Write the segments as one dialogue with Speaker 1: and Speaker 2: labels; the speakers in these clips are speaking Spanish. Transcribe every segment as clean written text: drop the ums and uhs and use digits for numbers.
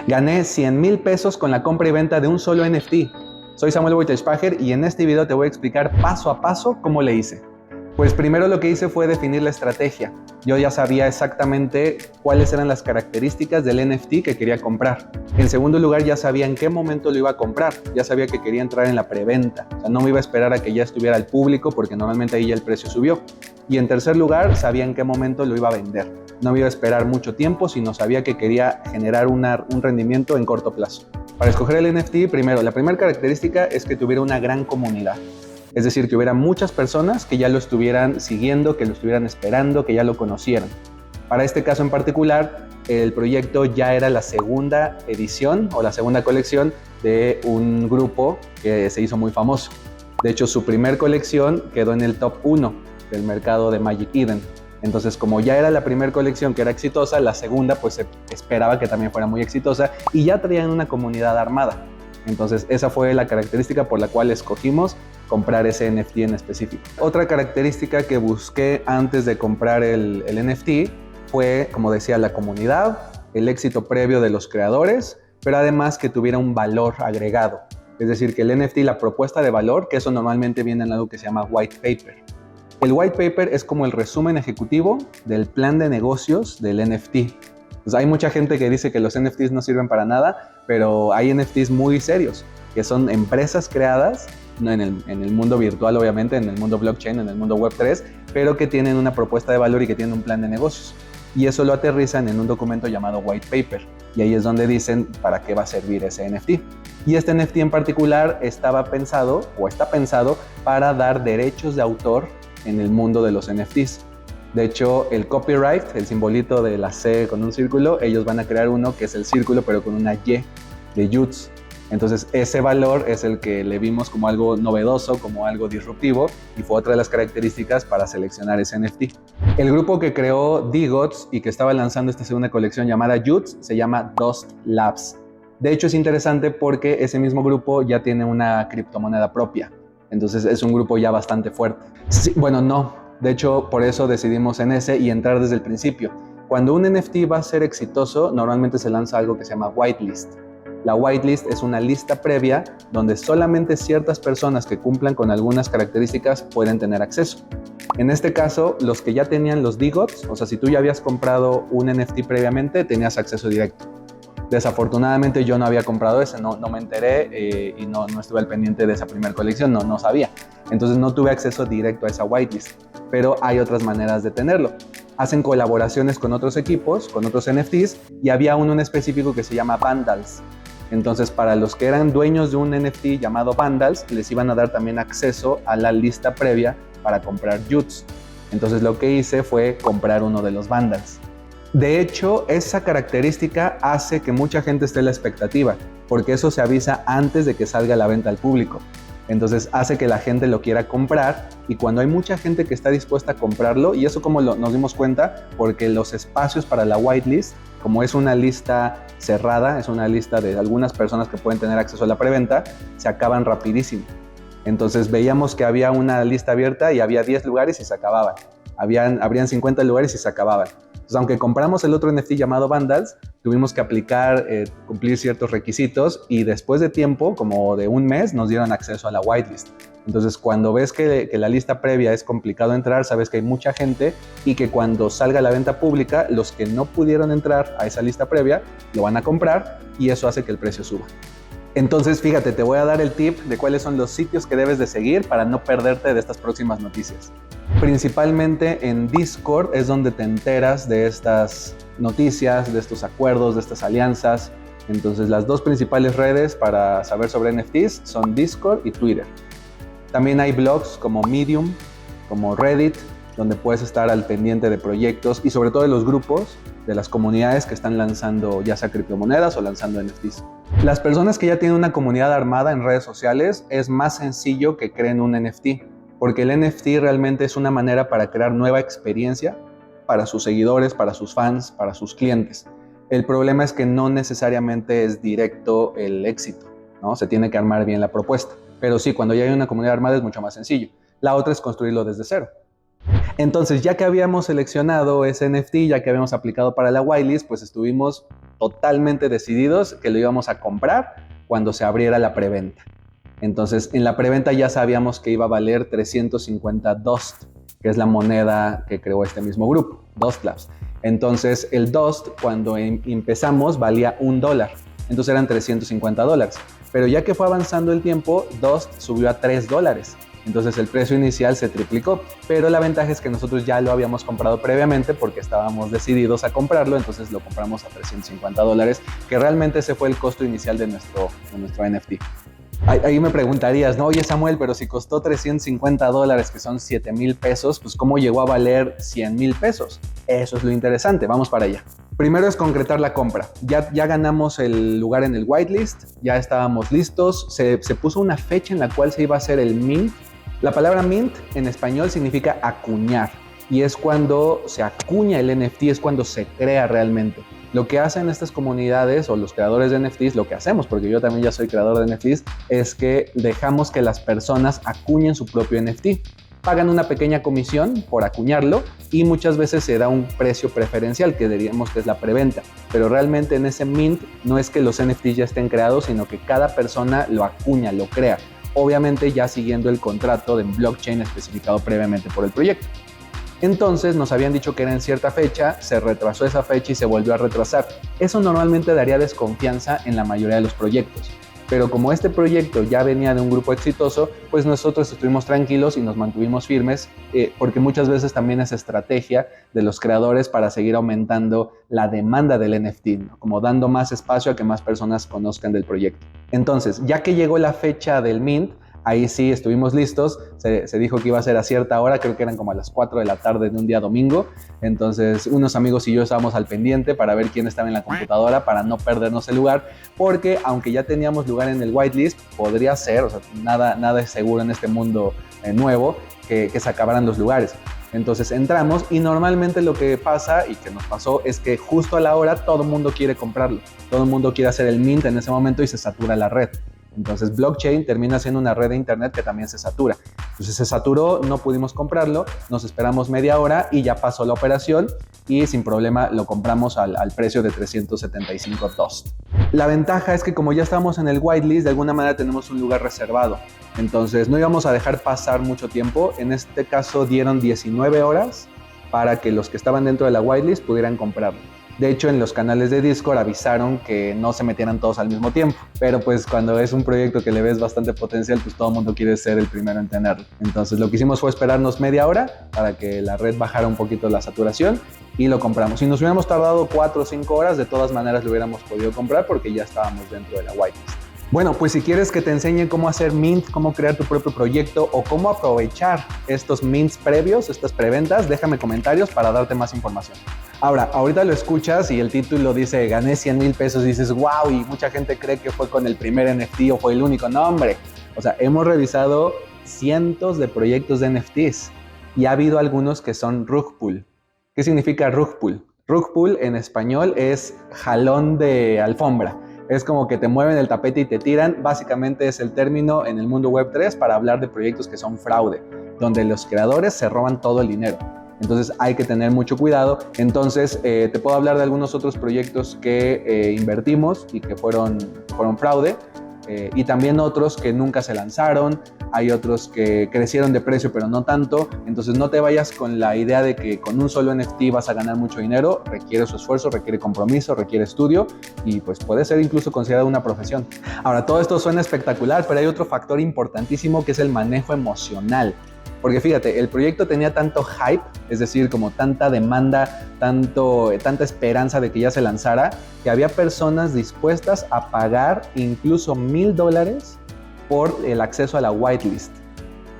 Speaker 1: Gané 100,000 pesos con la compra y venta de un solo NFT. Soy Samuel Wojtek y en este video te voy a explicar paso a paso cómo le hice. Pues primero lo que hice fue definir la estrategia. Yo ya sabía exactamente cuáles eran las características del NFT que quería comprar. En segundo lugar, ya sabía en qué momento lo iba a comprar. Ya sabía que quería entrar en la preventa. O sea, no me iba a esperar a que ya estuviera al público porque normalmente ahí ya el precio subió. Y en tercer lugar, sabía en qué momento lo iba a vender. No me iba a esperar mucho tiempo, sino sabía que quería generar un rendimiento en corto plazo. Para escoger el NFT, primero, la primera característica es que tuviera una gran comunidad. Es decir, que hubiera muchas personas que ya lo estuvieran siguiendo, que lo estuvieran esperando, que ya lo conocieran. Para este caso en particular, el proyecto ya era la segunda edición o la segunda colección de un grupo que se hizo muy famoso. De hecho, su primer colección quedó en el top 1 del mercado de Magic Eden. Entonces, como ya era la primera colección que era exitosa, la segunda pues se esperaba que también fuera muy exitosa y ya traían una comunidad armada. Entonces, esa fue la característica por la cual escogimos comprar ese NFT en específico. Otra característica que busqué antes de comprar el NFT fue, como decía, la comunidad, el éxito previo de los creadores, pero además que tuviera un valor agregado. Es decir, que el NFT, la propuesta de valor, que eso normalmente viene en algo que se llama white paper. El white paper es como el resumen ejecutivo del plan de negocios del NFT. Pues hay mucha gente que dice que los NFTs no sirven para nada, pero hay NFTs muy serios, que son empresas creadas no en el mundo virtual, obviamente, en el mundo blockchain, en el mundo Web3, pero que tienen una propuesta de valor y que tienen un plan de negocios. Y eso lo aterrizan en un documento llamado white paper. Y ahí es donde dicen para qué va a servir ese NFT. Y este NFT en particular estaba pensado, o está pensado, para dar derechos de autor en el mundo de los NFTs. De hecho, el copyright, el simbolito de la C con un círculo, ellos van a crear uno que es el círculo, pero con una Y de YUTS. Entonces, ese valor es el que le vimos como algo novedoso, como algo disruptivo, y fue otra de las características para seleccionar ese NFT. El grupo que creó DeGods y que estaba lanzando esta segunda colección llamada YUTS se llama Dust Labs. De hecho, es interesante porque ese mismo grupo ya tiene una criptomoneda propia. Entonces, es un grupo ya bastante fuerte. Sí, bueno, no. De hecho, por eso decidimos en ese y entrar desde el principio. Cuando un NFT va a ser exitoso, normalmente se lanza algo que se llama whitelist. La whitelist es una lista previa donde solamente ciertas personas que cumplan con algunas características pueden tener acceso. En este caso, los que ya tenían los DeGods, o sea, si tú ya habías comprado un NFT previamente, tenías acceso directo. Desafortunadamente yo no había comprado ese, no me enteré y no estuve al pendiente de esa primera colección, no sabía. Entonces no tuve acceso directo a esa whitelist, pero hay otras maneras de tenerlo. Hacen colaboraciones con otros equipos, con otros NFTs, y había uno en específico que se llama Vandals. Entonces, para los que eran dueños de un NFT llamado Vandals, les iban a dar también acceso a la lista previa para comprar YUTS. Entonces, lo que hice fue comprar uno de los Vandals. De hecho, esa característica hace que mucha gente esté en la expectativa, porque eso se avisa antes de que salga a la venta al público. Entonces hace que la gente lo quiera comprar, y cuando hay mucha gente que está dispuesta a comprarlo, y eso como nos dimos cuenta, porque los espacios para la whitelist, como es una lista cerrada, es una lista de algunas personas que pueden tener acceso a la preventa, se acaban rapidísimo. Entonces veíamos que había una lista abierta y había 10 lugares y se acababan. Habrían 50 lugares y se acababan. Entonces, aunque compramos el otro NFT llamado Vandals, tuvimos que cumplir ciertos requisitos, y después de tiempo, como de un mes, nos dieron acceso a la whitelist. Entonces, cuando ves que la lista previa es complicado entrar, sabes que hay mucha gente y que cuando salga a la venta pública, los que no pudieron entrar a esa lista previa lo van a comprar, y eso hace que el precio suba. Entonces, fíjate, te voy a dar el tip de cuáles son los sitios que debes de seguir para no perderte de estas próximas noticias. Principalmente en Discord es donde te enteras de estas noticias, de estos acuerdos, de estas alianzas. Entonces, las dos principales redes para saber sobre NFTs son Discord y Twitter. También hay blogs como Medium, como Reddit, donde puedes estar al pendiente de proyectos y sobre todo de los grupos, de las comunidades que están lanzando ya sea criptomonedas o lanzando NFTs. Las personas que ya tienen una comunidad armada en redes sociales, es más sencillo que creen un NFT, porque el NFT realmente es una manera para crear nueva experiencia para sus seguidores, para sus fans, para sus clientes. El problema es que no necesariamente es directo el éxito, ¿no? Se tiene que armar bien la propuesta. Pero sí, cuando ya hay una comunidad armada es mucho más sencillo. La otra es construirlo desde cero. Entonces, ya que habíamos seleccionado ese NFT, ya que habíamos aplicado para la whitelist, pues estuvimos totalmente decididos que lo íbamos a comprar cuando se abriera la preventa. Entonces, en la preventa ya sabíamos que iba a valer 350 Dust, que es la moneda que creó este mismo grupo, Dust Labs. Entonces, el Dust, cuando empezamos, valía $1. Entonces eran $350. Pero ya que fue avanzando el tiempo, Dust subió a $3. Entonces el precio inicial se triplicó, pero la ventaja es que nosotros ya lo habíamos comprado previamente porque estábamos decididos a comprarlo, entonces lo compramos a $350, que realmente ese fue el costo inicial de nuestro NFT. Ahí me preguntarías, no, oye Samuel, pero si costó $350, que son 7,000 pesos, pues ¿cómo llegó a valer 100,000 pesos? Eso es lo interesante, vamos para allá. Primero es concretar la compra. Ya ganamos el lugar en el whitelist, ya estábamos listos, se puso una fecha en la cual se iba a hacer el mint. La palabra mint en español significa acuñar y es cuando se acuña el NFT, es cuando se crea realmente. Lo que hacen estas comunidades o los creadores de NFTs, lo que hacemos, porque yo también ya soy creador de NFTs, es que dejamos que las personas acuñen su propio NFT. Pagan una pequeña comisión por acuñarlo y muchas veces se da un precio preferencial, que diríamos que es la preventa. Pero realmente en ese mint no es que los NFTs ya estén creados, sino que cada persona lo acuña, lo crea. Obviamente ya siguiendo el contrato de blockchain especificado previamente por el proyecto. Entonces nos habían dicho que era en cierta fecha, se retrasó esa fecha y se volvió a retrasar. Eso normalmente daría desconfianza en la mayoría de los proyectos. Pero como este proyecto ya venía de un grupo exitoso, pues nosotros estuvimos tranquilos y nos mantuvimos firmes, porque muchas veces también es estrategia de los creadores para seguir aumentando la demanda del NFT, ¿no? Como dando más espacio a que más personas conozcan del proyecto. Entonces, ya que llegó la fecha del mint, ahí sí estuvimos listos, se dijo que iba a ser a cierta hora, creo que eran como a las 4 de la tarde de un día domingo, entonces unos amigos y yo estábamos al pendiente para ver quién estaba en la computadora para no perdernos el lugar, porque aunque ya teníamos lugar en el whitelist, podría ser, o sea, nada es seguro en este mundo nuevo, que se acabaran los lugares. Entonces entramos y normalmente lo que pasa y que nos pasó es que justo a la hora todo el mundo quiere comprarlo, todo el mundo quiere hacer el mint en ese momento y se satura la red. Entonces blockchain termina siendo una red de internet que también se satura. Entonces se saturó, no pudimos comprarlo, nos esperamos media hora y ya pasó la operación y sin problema lo compramos al precio de 375 Dust. La ventaja es que como ya estamos en el whitelist, de alguna manera tenemos un lugar reservado. Entonces no íbamos a dejar pasar mucho tiempo. En este caso dieron 19 horas para que los que estaban dentro de la whitelist pudieran comprarlo. De hecho, en los canales de Discord avisaron que no se metieran todos al mismo tiempo. Pero pues cuando es un proyecto que le ves bastante potencial, pues todo el mundo quiere ser el primero en tenerlo. Entonces lo que hicimos fue esperarnos media hora para que la red bajara un poquito la saturación y lo compramos. Si nos hubiéramos tardado 4 o 5 horas, de todas maneras lo hubiéramos podido comprar porque ya estábamos dentro de la whitelist. Bueno, pues si quieres que te enseñe cómo hacer mint, cómo crear tu propio proyecto o cómo aprovechar estos mints previos, estas preventas, déjame comentarios para darte más información. Ahora, ahorita lo escuchas y el título dice gané 100,000 pesos y dices wow, y mucha gente cree que fue con el primer NFT o fue el único. No, hombre, o sea, hemos revisado cientos de proyectos de NFTs y ha habido algunos que son rug pull. ¿Qué significa rug pull? Rug pull en español es jalón de alfombra. Es como que te mueven el tapete y te tiran. Básicamente es el término en el mundo Web3 para hablar de proyectos que son fraude, donde los creadores se roban todo el dinero. Entonces hay que tener mucho cuidado. Entonces te puedo hablar de algunos otros proyectos que invertimos y que fueron fraude. Y también otros que nunca se lanzaron, hay otros que crecieron de precio pero no tanto. Entonces no te vayas con la idea de que con un solo NFT vas a ganar mucho dinero. Requiere su esfuerzo, requiere compromiso, requiere estudio y pues puede ser incluso considerado una profesión. Ahora, todo esto suena espectacular, pero hay otro factor importantísimo que es el manejo emocional. Porque fíjate, el proyecto tenía tanto hype, es decir, como tanta demanda, tanta esperanza de que ya se lanzara, que había personas dispuestas a pagar incluso $1,000 por el acceso a la whitelist.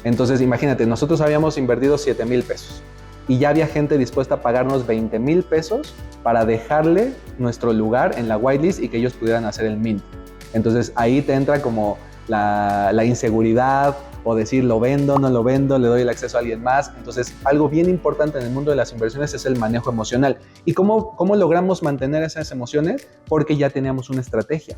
Speaker 1: Entonces, imagínate, nosotros habíamos invertido 7,000 pesos y ya había gente dispuesta a pagarnos 20,000 pesos para dejarle nuestro lugar en la whitelist y que ellos pudieran hacer el mint. Entonces, ahí te entra como la inseguridad, o decir lo vendo, no lo vendo, le doy el acceso a alguien más. Entonces algo bien importante en el mundo de las inversiones es el manejo emocional. ¿Y cómo logramos mantener esas emociones? Porque ya teníamos una estrategia.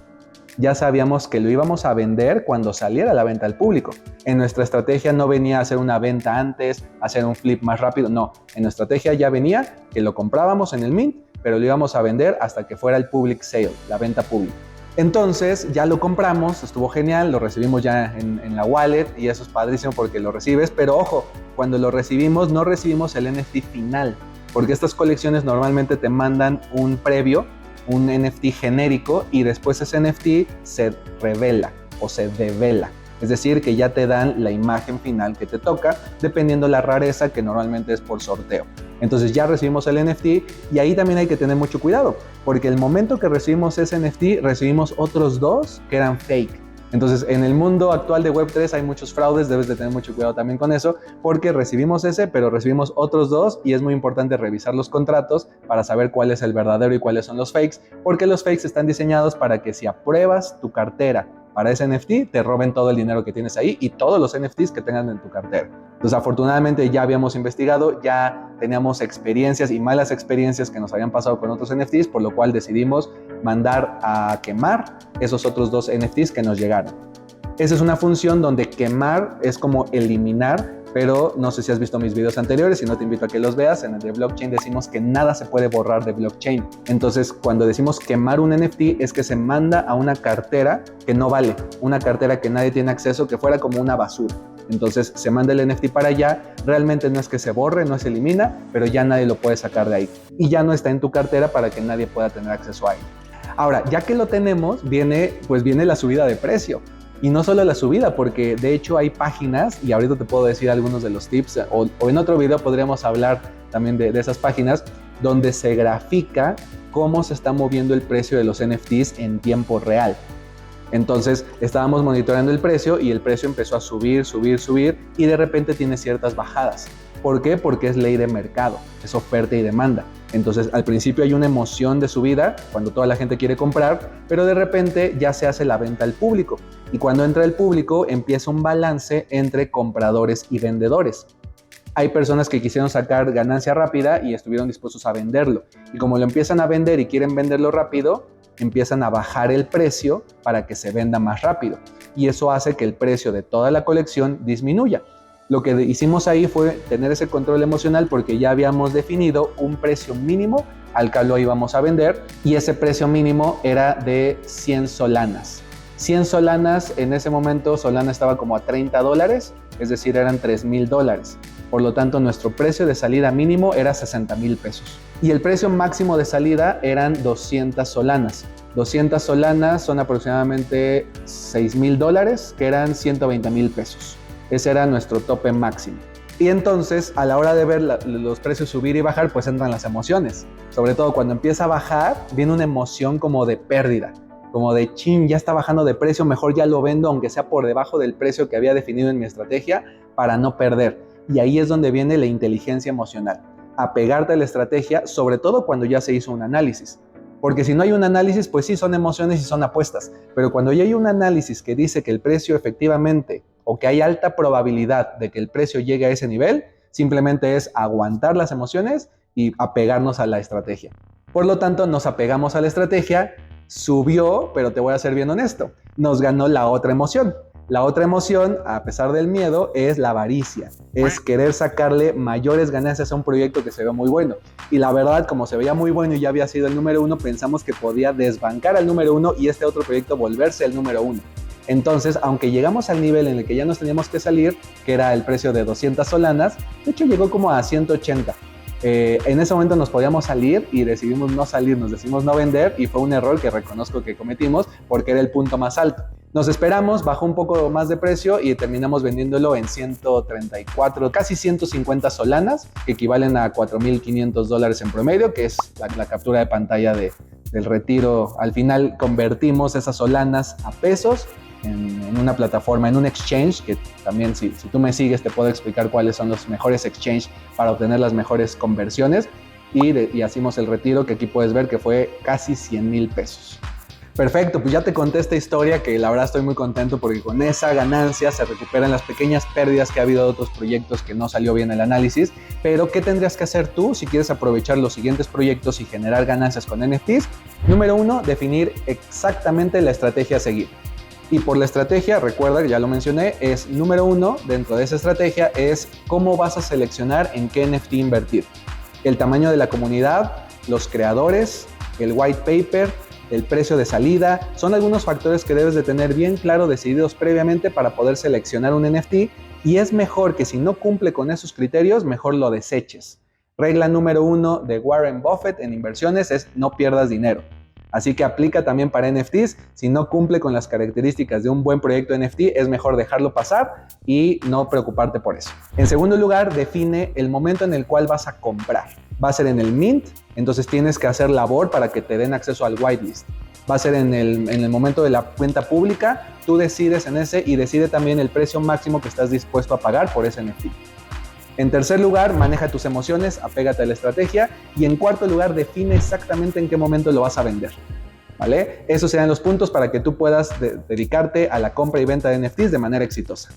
Speaker 1: ya sabíamos que lo íbamos a vender cuando saliera a la venta al público. En nuestra estrategia no venía a hacer una venta antes, hacer un flip más rápido, no. En nuestra estrategia ya venía que lo comprábamos en el mint, pero lo íbamos a vender hasta que fuera el public sale, la venta pública. Entonces ya lo compramos, estuvo genial, lo recibimos ya en la wallet y eso es padrísimo porque lo recibes, pero ojo, cuando lo recibimos no recibimos el NFT final, porque estas colecciones normalmente te mandan un previo, un NFT genérico y después ese NFT se revela o se devela. Es decir, que ya te dan la imagen final que te toca, dependiendo la rareza, que normalmente es por sorteo. Entonces ya recibimos el NFT y ahí también hay que tener mucho cuidado, porque el momento que recibimos ese NFT, recibimos otros dos que eran fake. Entonces, en el mundo actual de Web3 hay muchos fraudes, debes de tener mucho cuidado también con eso, porque recibimos ese, pero recibimos otros dos y es muy importante revisar los contratos para saber cuál es el verdadero y cuáles son los fakes, porque los fakes están diseñados para que si apruebas tu cartera para ese NFT, te roben todo el dinero que tienes ahí y todos los NFTs que tengan en tu cartera. Entonces, afortunadamente ya habíamos investigado, ya teníamos experiencias y malas experiencias que nos habían pasado con otros NFTs, por lo cual decidimos mandar a quemar esos otros dos NFTs que nos llegaron. Esa es una función donde quemar es como eliminar, pero no sé si has visto mis videos anteriores, si no te invito a que los veas. En el de blockchain decimos que nada se puede borrar de blockchain. Entonces, cuando decimos quemar un NFT es que se manda a una cartera que no vale, una cartera que nadie tiene acceso, que fuera como una basura. Entonces se manda el NFT para allá, realmente no es que se borre, no se elimina, pero ya nadie lo puede sacar de ahí. Y ya no está en tu cartera para que nadie pueda tener acceso a él. Ahora, ya que lo tenemos, viene la subida de precio. Y no solo la subida, porque de hecho hay páginas, y ahorita te puedo decir algunos de los tips, o en otro video podríamos hablar también de esas páginas, donde se grafica cómo se está moviendo el precio de los NFTs en tiempo real. Entonces estábamos monitoreando el precio y el precio empezó a subir y de repente tiene ciertas bajadas. ¿Por qué? Porque es ley de mercado, es oferta y demanda. Entonces al principio hay una emoción de subida cuando toda la gente quiere comprar, pero de repente ya se hace la venta al público. Y cuando entra el público empieza un balance entre compradores y vendedores. Hay personas que quisieron sacar ganancia rápida y estuvieron dispuestos a venderlo. Y como lo empiezan a vender y quieren venderlo rápido, empiezan a bajar el precio para que se venda más rápido. Y eso hace que el precio de toda la colección disminuya. Lo que hicimos ahí fue tener ese control emocional porque ya habíamos definido un precio mínimo al que lo íbamos a vender y ese precio mínimo era de 100 solanas. 100 solanas, en ese momento Solana estaba como a $30, es decir, eran $3,000. Por lo tanto, nuestro precio de salida mínimo era 60,000 pesos. Y el precio máximo de salida eran 200 solanas. 200 solanas son aproximadamente $6,000, que eran 120,000 pesos. Ese era nuestro tope máximo. Y entonces, a la hora de ver los precios subir y bajar, pues entran las emociones. Sobre todo cuando empieza a bajar, viene una emoción como de pérdida. Como de chin, ya está bajando de precio, mejor ya lo vendo, aunque sea por debajo del precio que había definido en mi estrategia, para no perder. Y ahí es donde viene la inteligencia emocional. Apegarte a la estrategia, sobre todo cuando ya se hizo un análisis. Porque si no hay un análisis, pues sí son emociones y son apuestas. Pero cuando ya hay un análisis que dice que el precio efectivamente, o que hay alta probabilidad de que el precio llegue a ese nivel, simplemente es aguantar las emociones y apegarnos a la estrategia. Por lo tanto, nos apegamos a la estrategia, subió, pero te voy a ser bien honesto, nos ganó la otra emoción. La otra emoción, a pesar del miedo, es la avaricia. Es querer sacarle mayores ganancias a un proyecto que se ve muy bueno. Y la verdad, como se veía muy bueno y ya había sido el número uno, pensamos que podía desbancar al número uno y este otro proyecto volverse el número uno. Entonces, aunque llegamos al nivel en el que ya nos teníamos que salir, que era el precio de 200 solanas, de hecho llegó como a 180. En ese momento nos podíamos salir y decidimos no salir, nos decidimos no vender y fue un error que reconozco que cometimos porque era el punto más alto. Nos esperamos, bajó un poco más de precio y terminamos vendiéndolo en 134, casi 150 solanas, que equivalen a $4,500 en promedio, que es la captura de pantalla del retiro. Al final convertimos esas solanas a pesos en una plataforma, en un exchange, que también si tú me sigues te puedo explicar cuáles son los mejores exchange para obtener las mejores conversiones y hicimos el retiro que aquí puedes ver que fue casi 100,000 pesos. Perfecto, pues ya te conté esta historia que la verdad estoy muy contento porque con esa ganancia se recuperan las pequeñas pérdidas que ha habido de otros proyectos que no salió bien el análisis. Pero ¿qué tendrías que hacer tú si quieres aprovechar los siguientes proyectos y generar ganancias con NFTs? Número 1, definir exactamente la estrategia a seguir. Y por la estrategia, recuerda que ya lo mencioné, es número 1 dentro de esa estrategia es cómo vas a seleccionar en qué NFT invertir. El tamaño de la comunidad, los creadores, el white paper, el precio de salida, son algunos factores que debes de tener bien claro decididos previamente para poder seleccionar un NFT, y es mejor que si no cumple con esos criterios, mejor lo deseches. Regla número 1 de Warren Buffett en inversiones es no pierdas dinero. Así que aplica también para NFTs. Si no cumple con las características de un buen proyecto NFT, es mejor dejarlo pasar y no preocuparte por eso. En segundo lugar, define el momento en el cual vas a comprar. Va a ser en el mint, entonces tienes que hacer labor para que te den acceso al whitelist. Va a ser en el momento de la cuenta pública, tú decides en ese y decide también el precio máximo que estás dispuesto a pagar por ese NFT. En tercer lugar, maneja tus emociones, apégate a la estrategia. Y en cuarto lugar, define exactamente en qué momento lo vas a vender, ¿vale? Esos serían los puntos para que tú puedas dedicarte a la compra y venta de NFTs de manera exitosa.